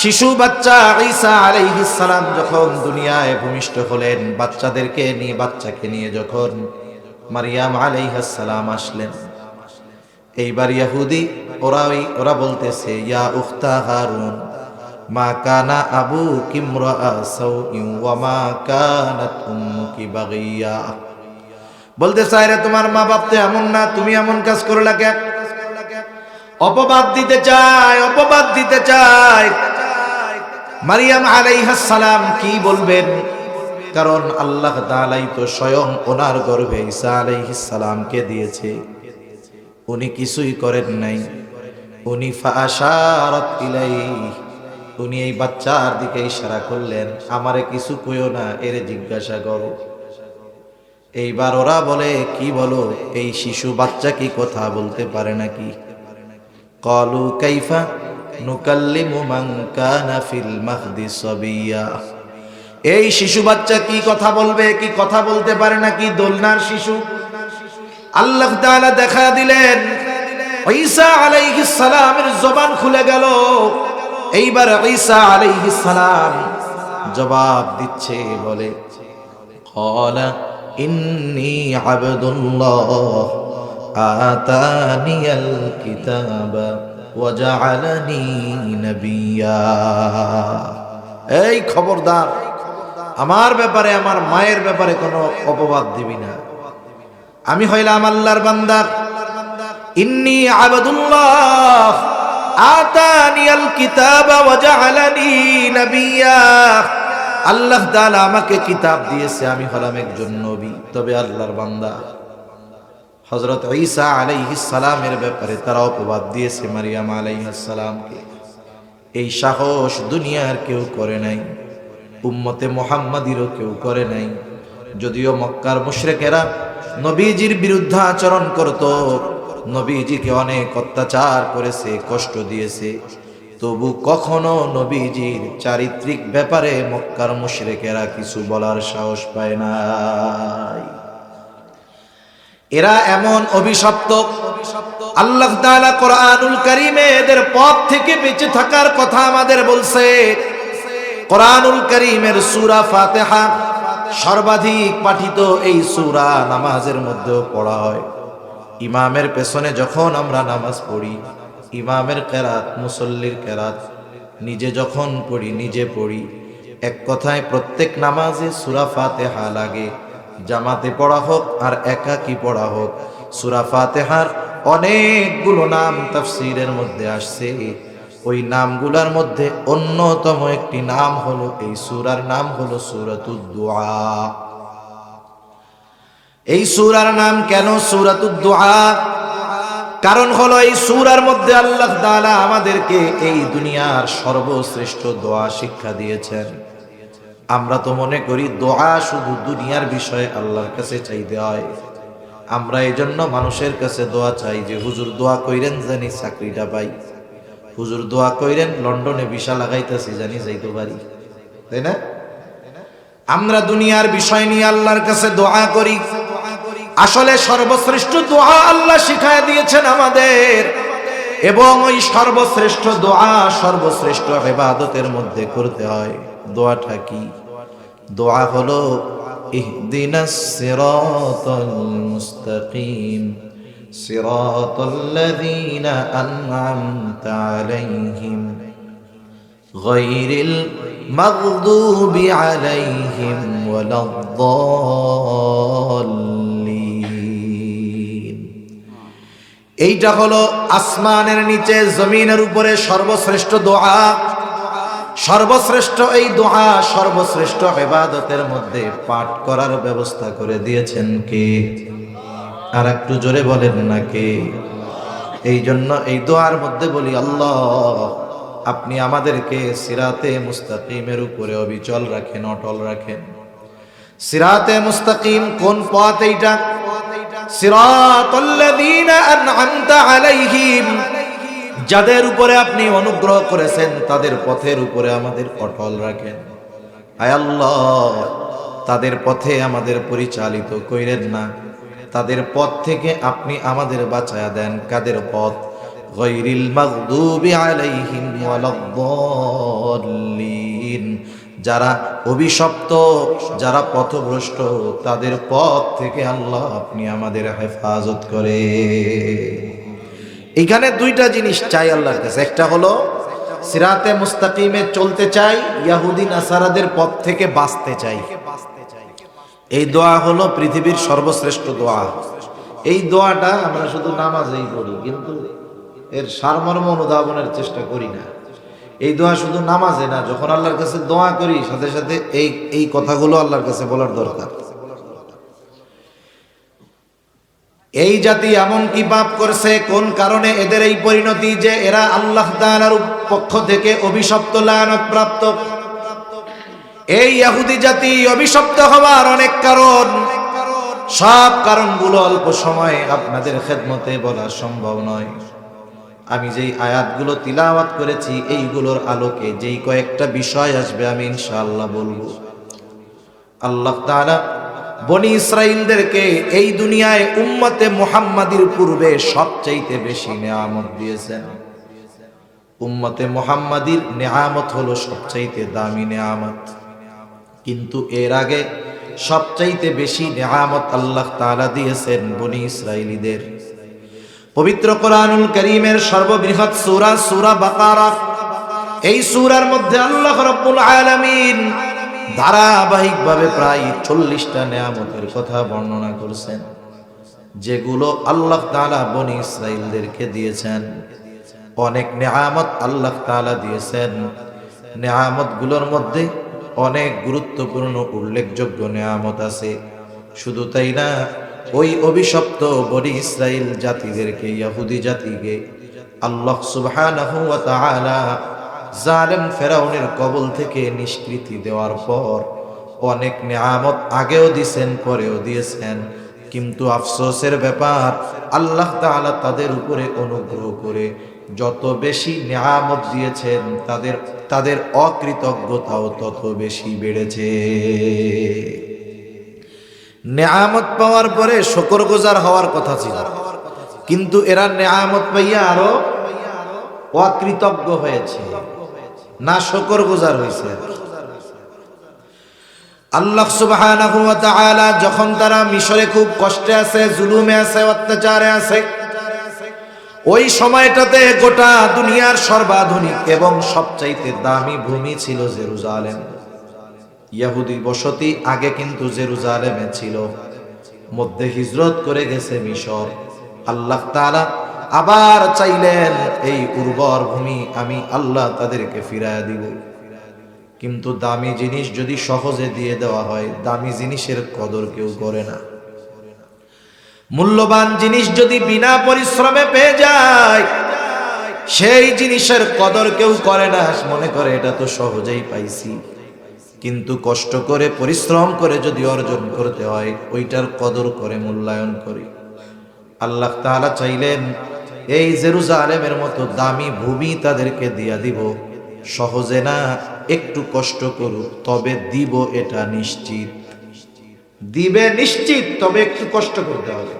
শিশু বাচ্চা ঈসা আলাইহিস সালাম যখন দুনিয়ায় ভূমিষ্ঠ হলেন, বাচ্চাকে নিয়ে যখন মারিয়াম আলাইহিস সালাম আসলেন, এইবার ইহুদি ওরা বলতেছে, ইয়া উখতা হারুন মা কানা আবুকি ইমরাআ সাউইন ওয়া মা কানাত উম্মুকি বাগিয়া। বলতে চায়, রে তোমার মা বাপ তো এমন না, তুমি এমন কাজ করলা কেন? অপবাদ দিতে চায়। মারিয়াম আলাইহিস সালাম কি বলবেন? কারণ আল্লাহ তাআলাই তো স্বয়ং ওনার গর্ভে ঈসা আলাইহিস সালামকে দিয়েছে। উনি কিছুই করেন নাই। উনি ফাআশারাত ইলাইহি, উনি এই বাচ্চার দিকে ইশারা করলেন, আমারে কিছু কইও না, এরে জিজ্ঞাসা করো। এইবার ওরা বলে, কি বলো? এই শিশু বাচ্চা কি কথা বলতে পারে নাকি? ক্বালু কাইফা নুকাল্লিমু মান কানা ফিল মাহদি সাবিয়া। এই শিশু বাচ্চা কি কথা বলবে? কি কথা বলতে পারে নাকি? দোলনার শিশু। আল্লাহ তাআলা দেখা দিলেন, ঈসা আলাইহিস সালামের জবান খুলে গেল। এইবার ঈসা আলাইহিস সালাম জবাব দিচ্ছে, বলে ক্বালা ইন্নী আবদুল্লাহ আতানিয়াল কিতাবা ওয়া জাআলানি নাবিয়্যা। এই খবরদার, আমার ব্যাপারে, আমার মায়ের ব্যাপারে কোনো অপবাদ দিবি না। আমি হইলাম আল্লাহর বান্দা। ইন্নী আবদুল্লাহ আতানিয়াল কিতাবা ওয়া জাআলানি নাবিয়্যা। আল্লাহ তাআলা আমাকে কিতাব দিয়েছে, আমি হলাম একজন নবী। তবে আল্লাহর বান্দা। হযরত ঈসা আলাইহিস সালামের ব্যাপারে তারা অপবাদ দিয়েছে মারিয়াম আলাইহিস সালামকে। এই সাহস দুনিয়ার কেউ করে নাই, উম্মতে মুহাম্মাদিরও কেউ করে নাই। যদিও মক্কার মুশরিকেরা নবীজির বিরুদ্ধে আচরণ করত, নবীজিকে অনেক অত্যাচার করেছে, কষ্ট দিয়েছে, তবু কখনো নবীজির চারিত্রিক ব্যাপারে মক্কার মুশরিকেরা কিছু বলার সাহস পায় নাই। এরা এমন অভিশপ্ত, আল্লাহ তাআলা কোরআনুল কারীমে এদের পথ থেকে বেঁচে থাকার কথা আমাদের বলছে। কোরআনুল কারীমের সূরা ফাতিহা সর্বাধিক পাঠিত এই সূরা, নামাজের মধ্যেও পড়া হয়। ইমামের পেছনে যখন আমরা নামাজ পড়ি, ইমামের কেরাত, মুসল্লির কেরাত, নিজে যখন পড়ি, নিজে পড়ি, এক কথায় প্রত্যেক নামাজে সূরা ফাতিহা লাগে। জামাতে পড়া হোক আর একাকী পড়া হোক, সূরা ফাতিহার অনেকগুলো নাম তাফসীরের মধ্যে আসছে। ওই নামগুলোর মধ্যে অন্যতম একটি নাম হলো, এই সূরার নাম হলো সূরাতুদ দুআ। এই সূরার নাম কেন সূরাতুদ দুআ? কারণ হলো এই সূরার মধ্যে আল্লাহ তাআলা আমাদেরকে এই দুনিয়ার সর্বশ্রেষ্ঠ দোয়া শিক্ষা দিয়েছেন। আমরা তো মনে করি দোয়া শুধু দুনিয়ার বিষয়ে আল্লাহর কাছে চাইতে হয়। আমরা এই জন্য মানুষের কাছে দোয়া চাই যে হুজুর দোয়া কইরেন জানি চাকরিটা পাই, হুজুর দোয়া কইরেন লন্ডনে ভিসা লাগাইতেছি জানি যাইতে পারি, তাই না? আমরা দুনিয়ার বিষয় নিয়ে আল্লাহর কাছে দোয়া করি। আসলে সর্বশ্রেষ্ঠ দোয়া আল্লাহ শিখায় দিয়েছেন আমাদের, এবং ওই সর্বশ্রেষ্ঠ দোয়া সর্বশ্রেষ্ঠ ইবাদতের মধ্যে করতে হয়। দোয়াটা কি? দোয়া হলো ইহদিনাস সিরাতাল মুস্তাকিম সিরাতাল্লাযীনা আন'আমতা আলাইহিম গায়রিল মাগদুবি আলাইহিম ওয়ালাদ-দাল্লিন। এইটা হলো আসমানের নিচে জমিনের উপরে সর্বশ্রেষ্ঠ দোয়া। সর্বশ্রেষ্ঠ এই দোয়া সর্বশ্রেষ্ঠ ইবাদতের মধ্যে পাঠ করার ব্যবস্থা করে দিয়েছেন কে? আর একটু জোরে বলেন না কে? এই জন্য এই দোয়ার মধ্যে বলি, আল্লাহ আপনি আমাদেরকে সিরাতে মুস্তাকিমের উপরে অবিচল রাখেন, অটল রাখেন। সিরাতে মুস্তাকিম কোন পথ? এইটা সিরাতাল্লাযীনা আন'আমতা আলাইহিম, যাদের উপরে আপনি অনুগ্রহ করেছেন তাদের পথের উপরে আমাদের অটল রাখেন। আয় আল্লাহ, তাদের পথে আমাদের পরিচালিত কইরেন না, তাদের পথ থেকে আপনি আমাদের বাঁচায়া দেন। কাদের পথ? গায়রিল মাগদুবি আলাইহিম ওয়ালাদ-দাল্লিন, যারা অভিশপ্ত, যারা পথভ্রষ্ট, তাদের পথ থেকে আল্লাহ আপনি আমাদের হেফাজত করে। এখানে দুইটা জিনিস চাই আল্লাহর কাছে। একটা হলো সিরাতে মুস্তাকিমে চলতে চাই, ইহুদি নাসারাদের পথ থেকে বাঁচতে চাই। এই দোয়া হলো পৃথিবীর সর্বশ্রেষ্ঠ দোয়া। এই দোয়াটা আমরা শুধু নামাজেই পড়ি, কিন্তু এর সারমর্ম অনুধাবনের চেষ্টা করি না। এই দোয়া শুধু নামাজে না, যখন আল্লাহর কাছে দোয়া করি সাথে সাথে এই কথাগুলো আল্লাহর কাছে বলার দরকার। এই জাতি এমন কি পাপ করছে, কোন কারণে এদের এই পরিণতি যে এরা আল্লাহ তাআলার পক্ষ থেকে অভিশপ্ত, লানত প্রাপ্ত? এই ইহুদি জাতি অভিশপ্ত হওয়ার অনেক কারণ, সব কারণগুলো অল্প সময়ে আপনাদের খেদমতে বলা সম্ভব নয়। আমি যেই আয়াতগুলো তিলাওয়াত করেছি এইগুলোর আলোকে যেই কয়েকটা বিষয় আসবে আমি ইনশাআল্লাহ বলবো। আল্লাহ তাআলা বনি ইসরাইলদেরকে এই দুনিয়ায় উম্মতে মুহাম্মাদির পূর্বে সবচাইতে বেশি নেয়ামত দিয়েছেন। উম্মতে মুহাম্মাদির নেয়ামত হলো সবচাইতে দামি নেয়ামত। কিন্তু এর আগে সবচাইতে বেশি নিয়ামত আল্লাহ তাআলা দিয়েছেন বনি ইসরাইলীদের। পবিত্র কোরআনুল কারীমের সর্ববৃহৎ সূরা সূরা বাকারা, এই সূরার মধ্যে আল্লাহ রাব্বুল আলামিন ধারাবাহিকভাবে প্রায় 40টা নিয়ামতের কথা বর্ণনা করেছেন, যেগুলো আল্লাহ তাআলা বনি ইসরাইলদেরকে দিয়েছেন। অনেক নিয়ামত আল্লাহ তাআলা দিয়েছেন। নিয়ামতগুলোর মধ্যে অনেক গুরুত্বপূর্ণ উল্লেখযোগ্য নিয়ামত আছে। শুধু তাই না, ওই অভিশপ্ত বনি ইসরাইল জাতিদেরকে, ইহুদি জাতিকে আল্লাহ সুবহানাহু ওয়া তাআলা জালেম ফেরাউনের কবল থেকে নিষ্কৃতি দেওয়ার পর অনেক নিয়ামত আগেও দিয়েছেন, পরেও দিয়েছেন। কিন্তু আফসোসের ব্যাপার, আল্লাহ তাআলা তাদের উপরে অনুগ্রহ করে যত বেশি নিয়ামত দিয়েছেন, তাদের অকৃতজ্ঞতাও তত বেশি বেড়েছে। নিয়ামত পাওয়ার পরে শুকরগুজার হওয়ার কথা ছিল, কিন্তু এরা নিয়ামত পাইয়া আরো অকৃতজ্ঞ হয়েছে, না শুকরগুজার হয়েছে। আল্লাহ সুবহানাহু ওয়া তাআলা যখন তারা মিশরে খুব কষ্টে আছে, জুলুমে আছে, অত্যাচারে আছে, ওই সময়টাতে গোটা দুনিয়ার সর্বাধুনিক এবং সবচাইতে দামি ভূমি ছিল জেরুজালেম। ইহুদি বসতি আগে কিন্তু জেরুজালেমে ছিল, মধ্যে হিজরত করে গেছে মিশর। আল্লাহ তাআলা আবার চাইলেন এই উর্বর ভূমি আমি আল্লাহ তাদেরকে ফিরাইয়া দিব। কিন্তু দামি জিনিস যদি সহজে দিয়ে দেওয়া হয়, দামি জিনিসের কদর কেউ করে না। মূল্যবান জিনিস যদি বিনা পরিশ্রমে পেয়ে যায়, সেই জিনিসের কদর কেউ করে না, মনে করে এটা তো সহজেই পাইছি। কিন্তু কষ্ট করে পরিশ্রম করে যদি অর্জন করতে হয়, ওইটার কদর করে, মূল্যায়ন করে। আল্লাহ তাআলা চাইলেন এই জেরুজালেমের মতো দামি ভূমি তাদেরকে দিয়া দিব, সহজে না, একটু কষ্ট করুক, তবে দিব, এটা নিশ্চিত। দিবে নিশ্চিত, তবে একটু কষ্ট করতে হবে।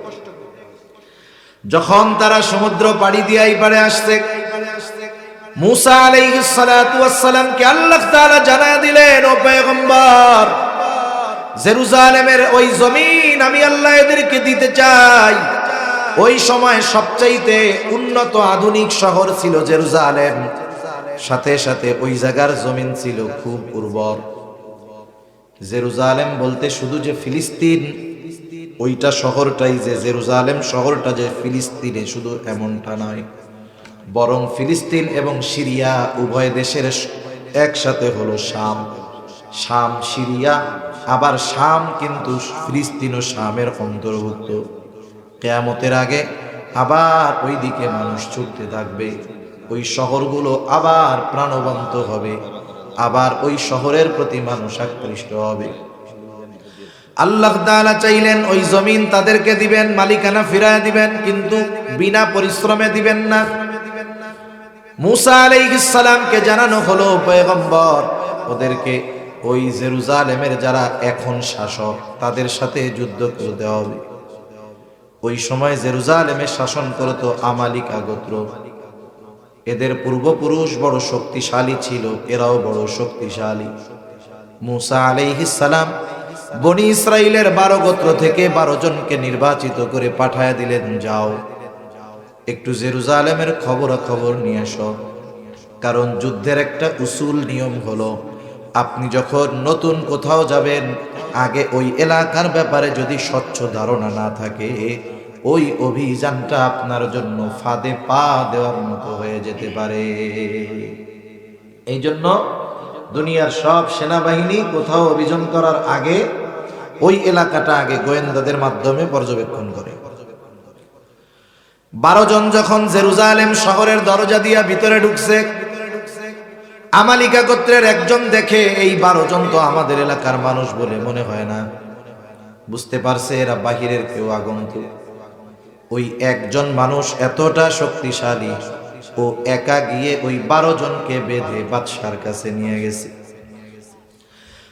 যখন তারা সমুদ্র পাড়ি দিয়ে এই পারে আসছে, মূসা আলাইহিস সালাতু ওয়াস সালামকে আল্লাহ তাআলা জানায়া দিলেন, ও পয়গম্বর, জেরুজালেমের ওই জমিন আমি আল্লাহ এদেরকে দিতে চাই। ওই সময় সবচাইতে উন্নত আধুনিক শহর ছিল জেরুজালেম, সাথে সাথে ওই জায়গার জমিন ছিল খুব উর্বর। জেরুজালেম বলতে শুধু যে ফিলিস্তিন ওইটা শহরটাই, যে জেরুজালেম শহরটা যে ফিলিস্তিনে শুধু এমনটা নয়, বরং ফিলিস্তিন এবং সিরিয়া উভয় দেশের একসাথে হলো শাম। শাম সিরিয়া, আবার শাম কিন্তু ফিলিস্তিন ও শামের অন্তর্ভুক্ত। কিয়ামতের আগে আবার ওই দিকে মানুষ ছুটতে থাকবে, ওই শহরগুলো আবার প্রাণবন্ত হবে, আবার ওই শহরের প্রতি মানুষ আকৃষ্ট হবে। আল্লাহ তাআলা চাইলেন ওই জমিন তাদেরকে দিবেন, মালিকানা ফিরায় দিবেন, কিন্তু বিনা পরিশ্রমে দিবেন না। মূসা আলাইহিস সালামকে জানানো হলো, পয়গম্বর, ওদেরকে ওই জেরুজালেমের যারা এখন শাসক তাদের সাথে যুদ্ধ করতে হবে। ওই সময় জেরুজালেমে শাসন করত আমালিকা গোত্র। এদের পূর্বপুরুষ বড় শক্তিশালী ছিল, এরাও বড় শক্তিশালী। মূসা আলাইহিস সালাম বনি ইসরাইলের 12 গোত্র থেকে 12 জনকে নির্বাচিত করে পাঠায়া দিলেন, যাও একটু জেরুজালেমের খবরাখবর নিয়ে আসো। কারণ যুদ্ধের একটা উসুল নিয়ম হলো, আপনি যখন নতুন কোথাও যাবেন, আগে ওই এলাকার ব্যাপারে যদি স্বচ্ছ ধারণা না থাকে, ওই অভিযানটা আপনার জন্য ফাঁদে পা দেওয়ার মতো হয়ে যেতে পারে। এই জন্য দুনিয়ার সব সেনাবাহিনী কোথাও অভিযান করার আগে ওই এলাকাটা আগে গোয়েন্দাদের মাধ্যমে পর্যবেক্ষণ করে। 12 জন যখন জেরুজালেম শহরের দরজা দিয়া ভিতরে ঢুকছে, আমালিকা গোত্রের একজন দেখে এই 12 জন তো আমাদের এলাকার মানুষ বলে মনে হয় না। বুঝতে পারছে এরা বাহিরের কেউ আগন্তুক। ওই একজন মানুষ এতটা শক্তিশালী, ও একা গিয়ে ওই 12 জনকে বেঁধে বাদশার কাছে নিয়ে গেছে।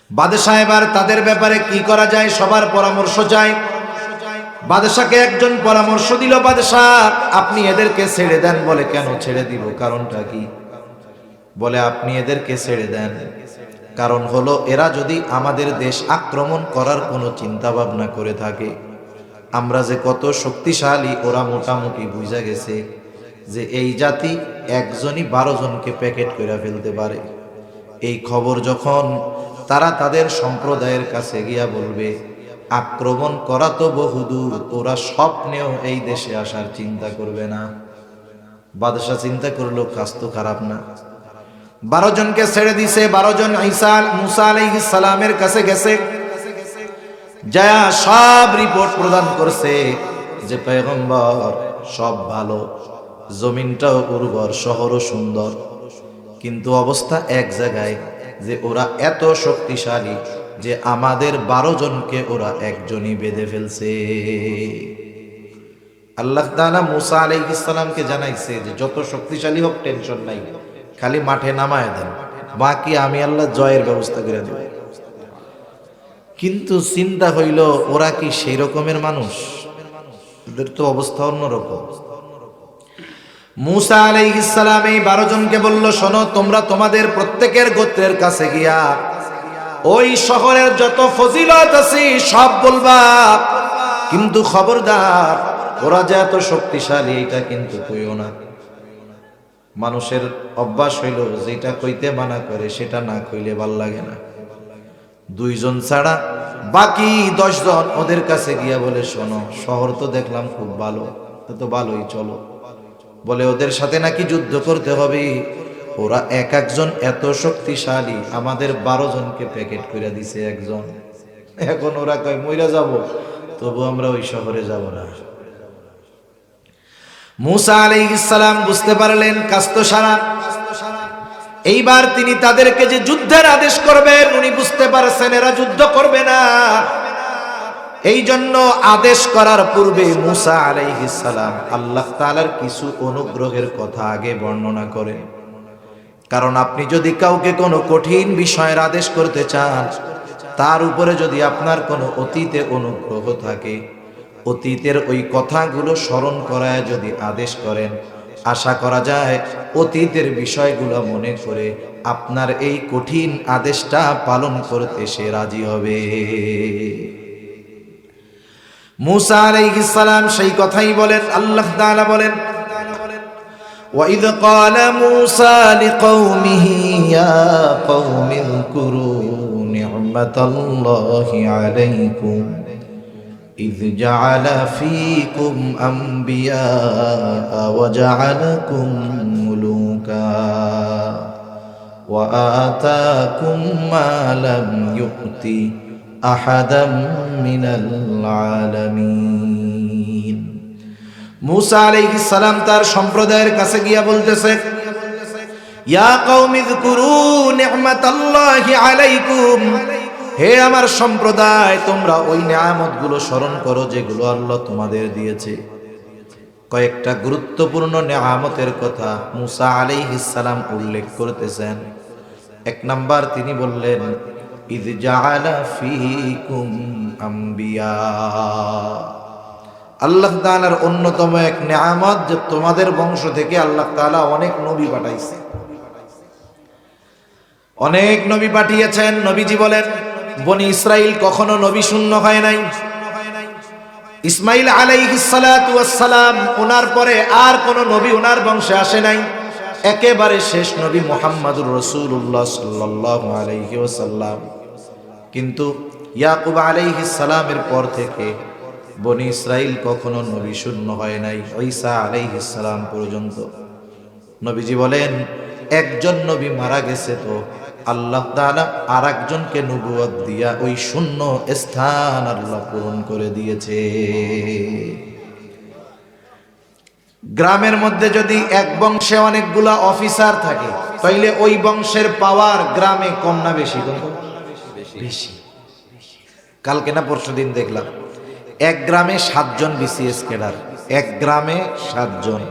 বাদশা এবার তাদের ব্যাপারে কি করা যায় সবার পরামর্শ চায়। বাদশাকে একজন পরামর্শ দিল, বাদশা আপনি এদেরকে ছেড়ে দেন। বলে কেন ছেড়ে দিব, কারণটা কি? বলে আপনি এদেরকে ছেড়ে দেন, কারণ হলো এরা যদি আমাদের দেশ আক্রমণ করার কোনো চিন্তা ভাবনা করে থাকে, আমরা যে কত শক্তিশালী ওরা মোটামুটি বুঝা গেছে যে এই জাতি একজনই 12 জনকে প্যাকেট করে ফেলতে পারে। এই খবর যখন তারা তাদের সম্প্রদায়ের কাছে গিয়া বলবে, আক্রমণ করা তো বহুদূর, ওরা স্বপ্নেও এই দেশে আসার চিন্তা করবে না। বাদশাহ চিন্তা করলো কাজ তো খারাপ না। 12 জনকে ছেড়ে দিছে। 12 জন মুসা আলাইহিস সালামের কাছে গেছে, যায়া সব রিপোর্ট প্রদান করছে যে পয়গম্বর সব ভালো, জমিনটাও উর্বর, শহরও সুন্দর, কিন্তু অবস্থা এক জায়গায় যে ওরা এত শক্তিশালী যে আমাদের 12 জনকে ওরা একজনই বেঁধে ফেলছে। আল্লাহ তাআলা মুসা আলাইহিস সালামকে জানাইছে যে যত শক্তিশালী হোক টেনশন নাই, খালি মাঠে নামায় দেন, বাকি আমি আল্লাহ জয়ের ব্যবস্থা করে দেব। কিন্তু চিন্তা হইল ওরা কি সেই রকমের মানুষ? ওদের তো অবস্থা অন্যরকম। মুসা আলাইহিস সালাম এই 12 জনকে বলল, শোনো, তোমরা তোমাদের প্রত্যেকের গোত্রের কাছে গিয়া ওই শহরের যত ফজিলত আছে সব বলবা, কিন্তু খবরদার ওরা যে এত শক্তিশালী এটা কিন্তু কইও না। মানুষের অভ্যাস হইল যেটা কইতে মানা করে সেটা না কইলে ভাল লাগে না। 2 জন ছাড়া বাকি 10 জন ওদের কাছে গিয়া বলে, শোনো, শহর তো দেখলাম খুব ভালো, তো ভালোই, চলো। বলে ওদের সাথে নাকি যুদ্ধ করতে হবে, ওরা এক একজন এত শক্তিশালী, আমাদের 12 জনকে প্যাকেট করে দিছে একজন। এখন ওরা কয় মইরা যাব, তবু আমরা ওই শহরে যাব না। মুসা আলাইহিস সালাম বুঝতে পারলেন কাজ তো সারা। এইবার তিনি তাদেরকে যে যুদ্ধের আদেশ করবেন উনি বুঝতে পারছেন এরা যুদ্ধ করবে না। এই জন্য আদেশ করার পূর্বে মুসা আলাইহিস সালাম আল্লাহ তাআলার কিছু অনুগ্রহের কথা আগে বর্ণনা করেন। কারণ আপনি যদি কাউকে কোনো কঠিন বিষয়ের আদেশ করতে চান, তার উপরে যদি আপনার কোনো অতীতে অনুগ্রহ থাকে, অতীতের ওই কথাগুলো স্মরণ করায় যদি আদেশ করেন, আশা করা যায় অতীতের বিষয়গুলো মনে করে আপনার এই কঠিন আদেশটা পালন করতে সে রাজি হবে। মুসা আলাইহিস সালাম সেই কথাই বলেন। আল্লাহ তাআলা বলেন, وَإِذْ قَالَ مُوسَى لِقَوْمِهِ يَا قَوْمِ اذْكُرُوا نِعْمَةَ اللَّهِ عَلَيْكُمْ إِذْ جَعَلَ فِيكُمْ أَنْبِيَاءَ وَجَعَلَكُمْ مُلُوكًا وَآتَاكُمْ مَا لَمْ يُؤْتِ أَحَدًا مِنَ الْعَالَمِينَ। মুসা আলাইহিস সালাম তার সম্প্রদায়ের কাছে গিয়া বলতেছে, ইয়া কওমি যকুরু নি'মাতাল্লাহি আলাইকুম, হে আমার সম্প্রদায়, তোমরা ওই নিয়ামতগুলো স্মরণ করো যেগুলো আল্লাহ তোমাদের দিয়েছে। কয়েকটা গুরুত্বপূর্ণ নিয়ামতের কথা মুসা আলাইহিস সালাম উল্লেখ করতেছেন। 1 নাম্বার তিনি বললেন, ইয জাআলা ফীকুম আম্বিয়া, আল্লাহ তাআলার অন্যতম এক নিয়ামত যে তোমাদের বংশ থেকে আল্লাহ তাআলা অনেক নবী পাঠাইছে, অনেক নবী পাঠিয়েছেন। নবীজি বলেন, বনি ইসরাইল কখনো নবী শূন্য হয় নাই। ইসমাইল আলাইহিস সালাতু ওয়াস সালাম, ওনার পরে আর কোন নবী ওনার বংশে আসে নাই। একেবারে শেষ নবী মুহাম্মদুর রাসূলুল্লাহ সাল্লাল্লাহু আলাইহি ওয়াসাল্লাম। কিন্তু ইয়াকুব আলাইহিস সালামের পর থেকে বনি ইসরাইল কখনো নবী শূন্য হয় নাই, ঈসা আলাইহিস সালাম পর্যন্ত। নবীজি বলেন, একজন নবী মারা গেছে তো আল্লাহ তাআলা আরেকজনকে নবুয়ত দিয়া ওই শূন্য স্থান আল্লাহ পূরণ করে দিয়েছে। গ্রামের মধ্যে যদি এক বংশে অনেকগুলা অফিসার থাকে, তাইলে ওই বংশের পাওয়ার গ্রামে কম না বেশি? বেশি। কালকে না পরশুদিন দেখলাম এক গ্রামে 7 জন বিসিএস ক্যাডার, এক গ্রামে 7 জন।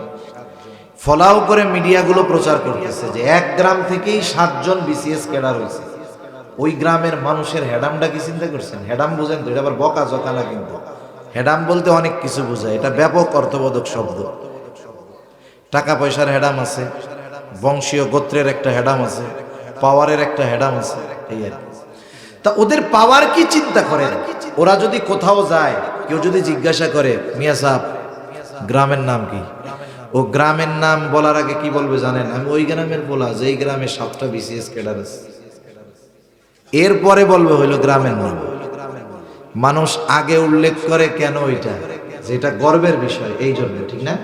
ফলাও করে মিডিয়াগুলো প্রচার করতেছে যে এক গ্রাম থেকেই 7 জন বিসিএস ক্যাডার হয়েছে। ওই গ্রামের মানুষের হেডামটা কি চিন্তা করছেন? হেডাম বুঝেন তো, এটা আবার বকা জকা না, কিন্তু হেডাম বলতে অনেক কিছু বোঝায়, এটা ব্যাপক অর্থবোধক শব্দ। টাকা পয়সার হেডাম আছে, বংশীয় গোত্রের একটা হেডাম আছে, পাওয়ারের একটা হেডাম আছে এই আর কি। তা ওদের পাওয়ার কি চিন্তা করেন, ওরা যদি কোথাও যায়, কেউ যদি জিজ্ঞাসা করে মিয়া সাহেব গ্রামের নাম কি, ও গ্রামের নাম বলার আগে কি বলবে জানেন? আমি ওই গ্রামের বলা, যেই গ্রামে 7টা বিসিএস ক্যাডার আছে। এরপরে বলবে হইলো গ্রামের নাম। মানুষ আগে উল্লেখ করে কেন? ওইটা যেটা গর্বের বিষয়, এই জন্য, ঠিক না?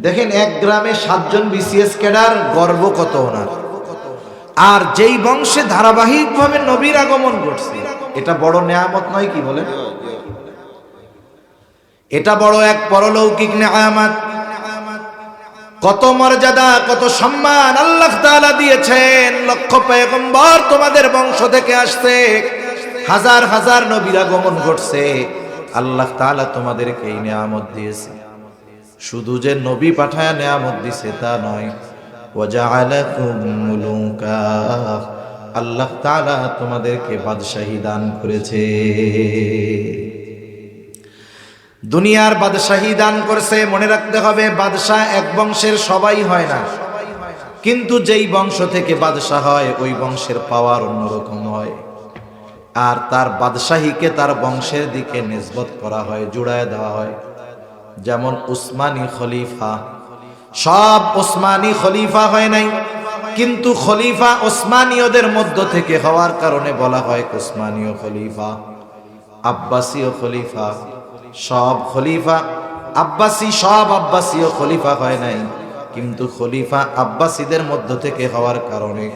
দেখেন এক গ্রামে 7 জন বিসিএস ক্যাডার, গর্ব কত ওনার। আর যেই বংশে ধারাবাহিকভাবে নবীর আগমন ঘটছে, এটা বড় নেয়ামত নয় কি বলে? এটা বড় এক পরলৌকিক নেয়ামত। কত মর্যাদা, কত সম্মান আল্লাহ তাআলা দিয়েছেন। লক্ষ পয়গম্বর তোমাদের বংশ থেকে আসছে, হাজার হাজার নবীর আগমন ঘটছে। আল্লাহ তাআলা তোমাদেরকে এই নেয়ামত দিয়েছে। শুধু যে নবী পাঠায় নেয়ামত দিছে তা নয়, ওয়াজআলাকুম মুলুকা, আল্লাহ তাআলা তোমাদেরকে বাদশাহী দান করেছে। দুনিয়ার বাদশাহী দান করছে। মনে রাখতে হবে, বাদশাহ এক বংশের সবাই হয় না, কিন্তু যেই বংশ থেকে বাদশাহ হয় ওই বংশের পাওয়ার অন্যরকম হয়। আর তার বাদশাহীকে তার বংশের দিকে নিসবত করা হয়, জুড়ায় দেওয়া হয়। যেমন উসমানী খলিফা, সব ওসমানী খলিফা হয় নাই, কিন্তু খলিফা ওসমানীয়দের মধ্য থেকে হওয়ার কারণে বলা হয় উসমানীয় খলিফা। আব্বাসীয় খলিফা, সব খলিফা আব্বাসী, সব আব্বাসীয় খলিফা হয় নাই, কিন্তু খলিফা আব্বাসীদের মধ্য থেকে হওয়ার কারণে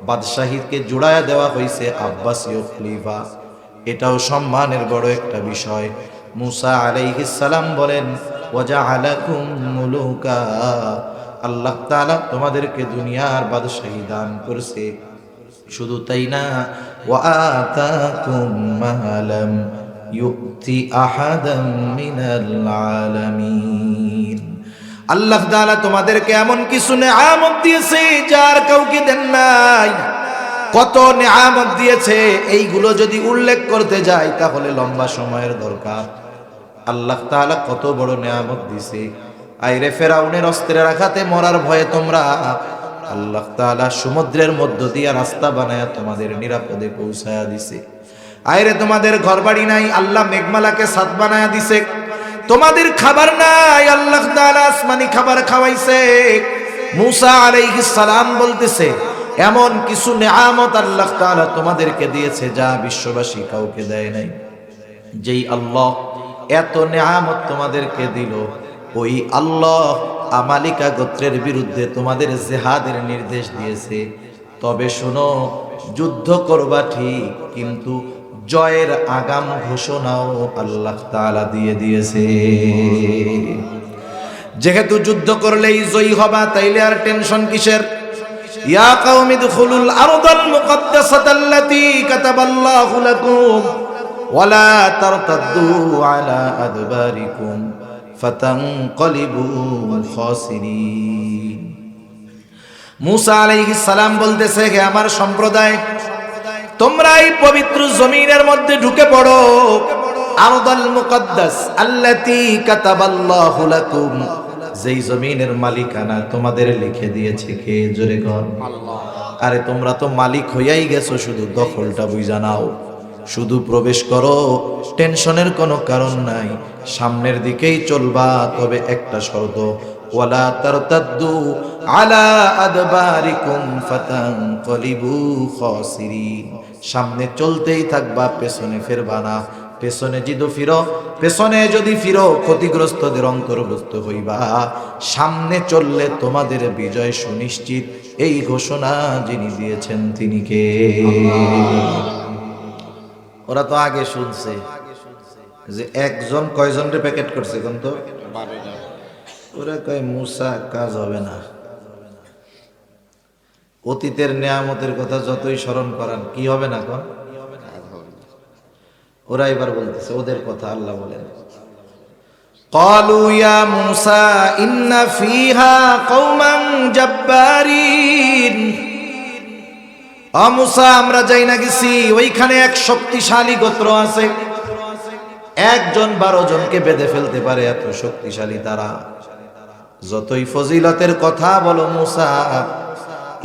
বাদশাহীকে জুড়ায়া দেওয়া হয়েছে আব্বাসীয় খলিফা। এটাও সম্মানের বড় একটা বিষয়। মুসা আলাইহিস সালাম বলেন, ওয়াজআলাকুম মুলুকা, আল্লাহ তাআলা তোমাদেরকে দুনিয়ার বাদশাহী দান করেছে। শুধু তাই না, ওয়া আতাকুম মা লাম ইউতি আহাদাম মিনাল আলামিন, আল্লাহ তাআলা তোমাদেরকে এমন কিছু নেয়ামত দিয়েছে যার কাউকে দেন নাই। কত নেয়ামত দিয়েছে, এইগুলো যদি উল্লেখ করতে যাই তাহলে লম্বা সময়ের দরকার। আল্লাহ তাআলা কত বড় নেয়ামত দিয়েছে। আইরে ফেরাউনের অস্ত্রের আঘাতে মরার ভয়ে তোমরা, আল্লাহ তাআলা সমুদ্রের মধ্য দিয়ে রাস্তা বানায়া তোমাদের নিরাপদে পৌঁছায়া দিছে। আইরে তোমাদের ঘরবাড়ি নাই, আল্লাহ মেঘমালাকে ছাদ বানায়া দিছে। তোমাদের খাবার নাই, আল্লাহ তাআলা আসমানি খাবার খাওয়াইছে। মুসা আলাইহিস সালাম বলতেছে, এমন কিছু নেয়ামত আল্লাহ তাআলা তোমাদেরকে দিয়েছে যা বিশ্ববাসী কাউকে দেয় নাই। যেই আল্লাহ এত নেয়ামত তোমাদেরকে দিল, ওই আল্লাহ আমালিকা গোত্রের বিরুদ্ধে তোমাদের জিহাদের নির্দেশ দিয়েছে। তবে শোনো, যুদ্ধ করবা ঠিক, কিন্তু জয়ের আগাম ঘোষণাও আল্লাহ তাআলা দিয়ে দিয়েছে। যেহেতু যুদ্ধ করলেই জয়ী হবা, তাইলে আর টেনশন কিসের? ইয়া কাওমি দুখুলুল আরদাল মুকাদ্দাসাতাল্লাতী কাতাবাল্লাহু লাকুম ওয়ালা তারতাদ্দু আলা আদবারিকুম ফাতানকালিবু খাসিরিন। মুসা আলাইহিস সালাম বলতেছে, হে আমার সম্প্রদায়, তোমরা এই পবিত্র জমিনের মধ্যে ঢুকে পড়ো। আরদাল মুকাদ্দাস আল্লাতী কাতাবাল্লাহু লাকুম, যেই জমিনের মালিকানা তোমাদের লিখে দিয়েছে কে? জোরে কর আল্লাহ। আরে তোমরা তো মালিক হইয়াই গেছো, শুধু দখলটা বুঝা নাও, শুধু প্রবেশ করো, টেনশনের কোনো কারণ নাই। সামনের দিকেই চলবা, তবে একটা শর্ত, ওয়ালা তারতাদ্দু আলা আদবারিকুম ফাতানকালিবু খাসিরিন। সামনে চলতেই থাকবা, পেছনে ফিরবা না। পেছনে যদি ফিরো ক্ষতিগ্রস্তদের অন্তর্ভুক্ত হইবা। সামনে চললে তোমাদের বিজয় সুনিশ্চিত। এই ঘোষণা যিনি দিয়েছেন তিনি কে? ওরা তো আগে শুনছে যে একজন কয়জনরে প্যাকেট করছে, কোন তো 12 জন। ওরা কয় মুসা কাজ হবে না। অতীতের নেয়ামতের কথা যতই স্মরণ করান, কি হবে না? কোন ওরা এবার বলতেছে ওদের কথা। আল্লাহ বলেন, ক্বালু ইয়া মূসা ইন্না ফীহা কওমান জাব্বারিন। ও মূসা, আমরা যাই না গেছি, ওইখানে এক শক্তিশালী গোত্র আছে, একজন 12 জনকে বেঁধে ফেলতে পারে, এত শক্তিশালী তারা। যতই ফজিলতের কথা বলো মূসা,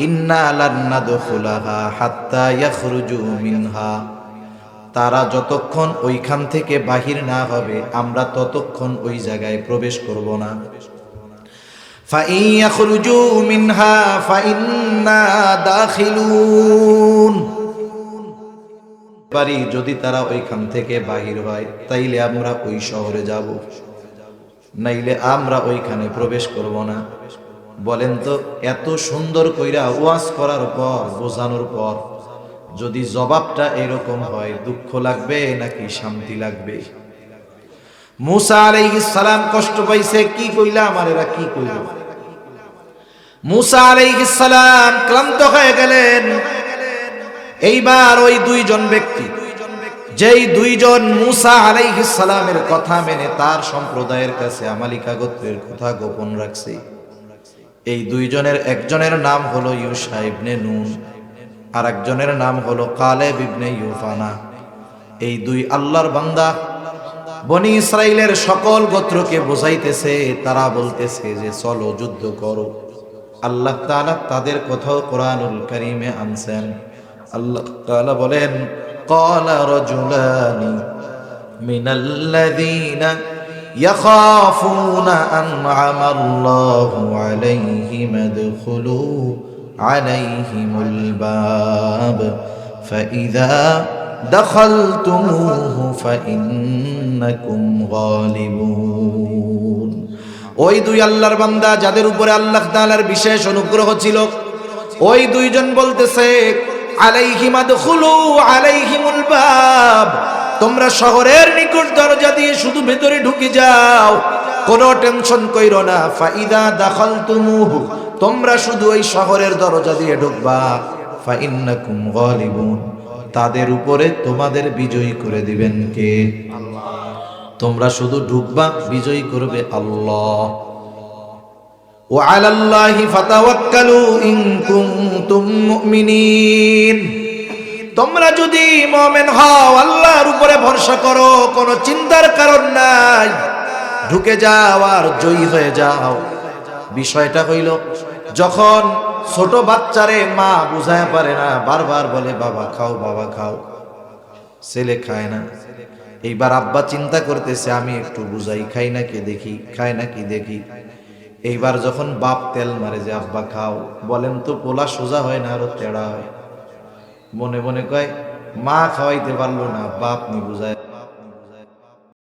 ইন্না লান নাদখুলাহা হাত্তা ইয়াখরুজু মিনহা, তারা যতক্ষণ ওইখান থেকে বাহির না হবে আমরা ততক্ষণ ওই জায়গায় প্রবেশ করব না। ফাইন ইয়াখরুজু মিনহা ফাইন্না দাখিলুন, পারি যদি তারা ওইখান থেকে বাহির হয় তাইলে আমরা ওই শহরে যাব, নাইলে আমরা ওইখানে প্রবেশ করব না। বলেন তো, এত সুন্দর কইরা ওয়াজ করার পর, বোঝানোর পর যদি জবাবটা এরকম হয়, দুঃখ লাগবে নাকি শান্তি লাগবে? মুসা আলাইহিস সালাম কষ্ট পাইছে, কি কইলা আমার এরা কি কইল? মুসা আলাইহিস সালাম ক্লান্ত হয়ে গেলেন। এইবার ওই দুইজন ব্যক্তি, যেই দুইজন মুসা আলাইহিস সালামের কথা মেনে তার সম্প্রদায়ের কাছে আমালিকা গোত্রের কথা গোপন রাখছে, এই দুইজনের একজনের নাম হলো ইউশা ইবনে নুন, আর একজনের নাম হলো কালেব ইবনে ইউফানা। এই দুই আল্লাহর বান্দা বনি ইসরাইলের সকল গোত্রকে বোঝাইতেছে, তারা বলতেছে যে চলো যুদ্ধ করো। আল্লাহ তাআলা তাদের কথাও কোরআনুল কারীমে আনছেন। আল্লাহ তাআলা বলেন, ক্বালা রাজুলানি মিনাল্লাযীনা ইয়াখাফুনা আন'আমাল্লাহু আলাইহিম আদখুলু আলাইহিমুল বাব ফাইযা দাখালতুমুহু ফাইন্নাকুম গালিবুন। ওই দুই আল্লাহর বান্দা যাদের উপরে আল্লাহ তাআলার বিশেষ অনুগ্রহ ছিল, ওই দুইজন বলতেছে, আলাইহিম আদখুলু আলাইহিমুল বাব, তোমরা শহরের নিকট দরজা দিয়ে শুধু ভেতরে ঢুকে যাও, কোনো টেনশন কইরো না। ফাইদা দাখালতুমুহু, তোমরা শুধু ওই শহরের দরজা দিয়ে ঢুকবা, ফাইন্নাকুম গালিবুন, তাদের উপরে তোমাদের বিজয়ী করে দিবেন কে? আল্লাহ। তোমরা শুধু ঢুকবা, বিজয়ী করবে আল্লাহ। ওয়া আলাল্লাহি ফাতাওয়াক্কালু ইন কুনতুম মুমিনিন, তোমরা যদি মুমিন হও আল্লাহর উপরে ভরসা করো, কোনো চিন্তার কারণ নাই, ঢুকে যাও আর জয়ী হয়ে যাও। বিষয়টা হইল, যখন ছোট বাচ্চারে মা বুঝায় পারে না, বারবার বলে বাবা খাও বাবা খাও, ছেলে খায় না। এইবার আব্বা চিন্তা করতেছে আমি একটু বুঝাই, খাই নাকি দেখি, খায় নাকি দেখি। এইবার যখন বাপ তেল মারে যে আব্বা খাও, বলেন তো পোলা সোজা হয় না আরো তেড়া হয়? মনে মনে কয় মা খাওয়াইতে পারলো না, বাপ নি বুঝায়।